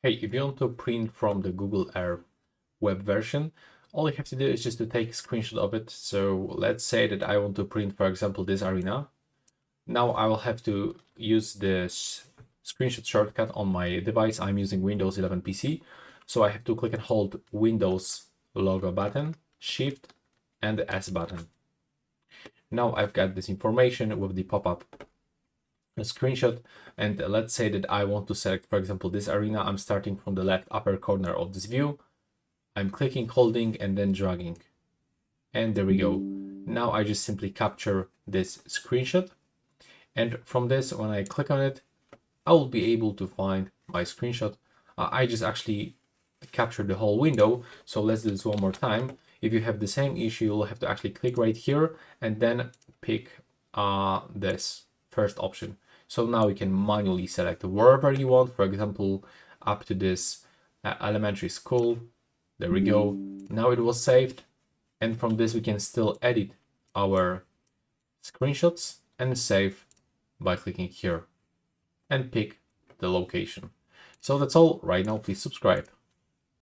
Hey, if you want to print from the Google Earth web version, all you have to do is just to take a screenshot of it. So let's say that I want to print, for example, this arena. Now I will have to use this screenshot shortcut on my device. I'm using Windows 11 PC. So I have to click and hold Windows logo button, Shift, and the S button. Now I've got this information with the pop-up screenshot, and let's say that I want to select, for example, this arena. I'm starting from the left upper corner of this view. I'm clicking, holding, and then dragging, and there we go. Now I just simply capture this screenshot, and from this, when I click on it, I will be able to find my screenshot. I just actually captured the whole window, so let's do this one more time. If you have the same issue, you'll have to actually click right here and then pick this first option. So now you can manually select wherever you want, for example, up to this elementary school. There we go. Now it was saved. And from this, we can still edit our screenshots and save by clicking here and pick the location. So that's all right now. Please subscribe.